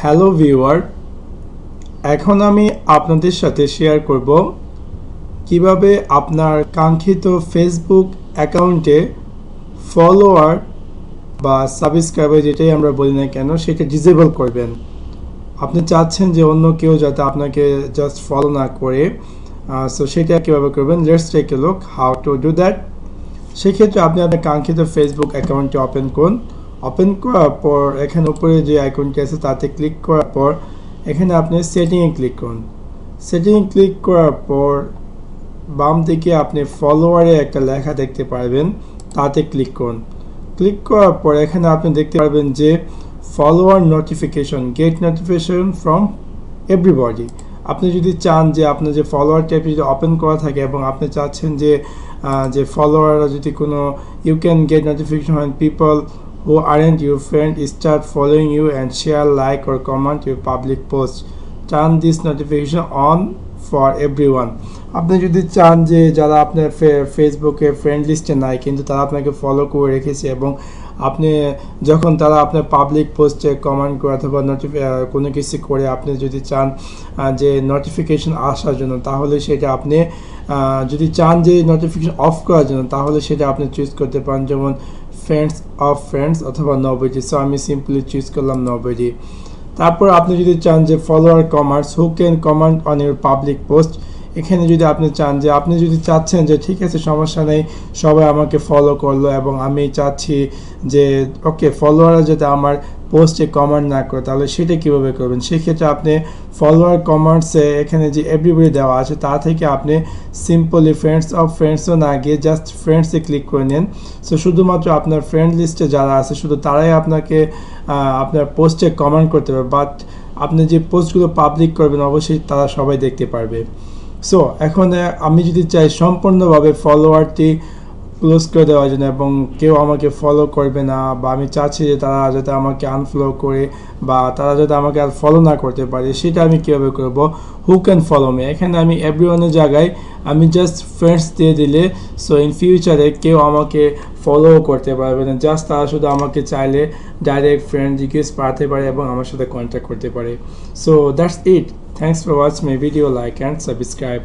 Hello viewer, এখন আমি আপনাদের সাথে শেয়ার করব কিভাবে আপনার কাঙ্ক্ষিত ফেসবুক অ্যাকাউন্টে ফলোয়ার বা সাবস্ক্রাইবার যেটাই আমরা বলি না কেন সেটা ডিসেবল করবেন। আপনি চাচ্ছেন যে অন্য কেউ যাতে আপনাকে জাস্ট ফলো না করে, সো সেটা কীভাবে করবেন। Let's take a look how to do that. সেক্ষেত্রে আপনি আপনার কাঙ্ক্ষিত ফেসবুক অ্যাকাউন্টটি ওপেন করুন। ওপেন করার পর এখানে উপরে যে আইকনটি আছে তাতে ক্লিক করার পর এখানে আপনি সেটিংয়ে ক্লিক করুন। সেটিংয়ে ক্লিক করার পর বাম দিকে আপনি ফলোয়ারে একটা লেখা দেখতে পারবেন, তাতে ক্লিক করুন। ক্লিক করার পর এখানে আপনি দেখতে পারবেন যে follower notification, gate notification from everybody. আপনি যদি চান যে আপনার যে ফলোয়ার ট্যাবটি যদি ওপেন করা থাকে এবং আপনি চাচ্ছেন যে ফলোয়াররা যদি কোনো you can get notification when people who aren't your friend start following you and share, like or comment your public post. Turn this notification on for everyone. আপনি যদি চান যে যারা আপনার ফেসবুকে ফ্রেন্ড লিস্টে নাই কিন্তু তারা আপনাকে ফলো করে রেখেছে এবং আপনি যখন তারা আপনার পাবলিক পোস্টে কমেন্ট করে অথবা কোনো কিছু করে আপনি যদি চান যে নোটিফিকেশন আসার জন্য, তাহলে সেটা আপনি যদি চান যে নোটিফিকেশন অফ করার জন্য, তাহলে সেটা আপনি চুজ করতে পারেন, যেমন ফ্রেন্ডস অফ ফ্রেন্ডস অথবা নোবডি। সো আমি সিম্পলি চুজ করলাম নোবডি। তারপর আপনি যদি চান যে follower commerce who can comment on your public post, এখানে যদি আপনি চান যে আপনি যদি চাচ্ছেন যে ঠিক আছে সমস্যা নেই, সবাই আমাকে ফলো করলো এবং আমি চাচ্ছি যে ওকে ফলোয়াররা যাতে আমার পোস্টে কমেন্ট না করে, তাহলে সেটা কীভাবে করবেন। সেক্ষেত্রে আপনি ফলোয়ার কমেন্টসে এখানে যে এভরিবডি দেওয়া আছে তা থেকে আপনি সিম্পলি ফ্রেন্ডস অফ ফ্রেন্ডসও না গিয়ে জাস্ট ফ্রেন্ডসে ক্লিক করে নেন। সো শুধুমাত্র আপনার ফ্রেন্ড লিস্টে যারা আছে শুধু তারাই আপনাকে আপনার পোস্টে কমেন্ট করতে পারবে, বাট আপনি যে পোস্টগুলো পাবলিক করবেন অবশ্যই তারা সবাই দেখতে পারবে। সো এখন আমি যদি চাই সম্পূর্ণভাবে ফলোয়ারটি ক্লোজ করে দেওয়ার জন্য এবং কেউ আমাকে ফলো করবে না, বা আমি চাচ্ছি যে তারা যাতে আমাকে আনফলো করে বা তারা যাতে আমাকে আর ফলো না করতে পারে, সেটা আমি কীভাবে করব। হু ক্যান ফলো মি, এখানে আমি এভরিওয়ানের জায়গায় আমি জাস্ট ফ্রেন্ডস দিয়ে দিলে সো ইন ফিউচারে কেউ আমাকে ফলো করতে পারবে না, জাস্ট তারা শুধু আমাকে চাইলে ডাইরেক্ট ফ্রেন্ড রিকোয়েস্ট পাঠাতে পারে এবং আমার সাথে কন্ট্যাক্ট করতে পারে। So that's it. Thanks for watching my video. Like and subscribe.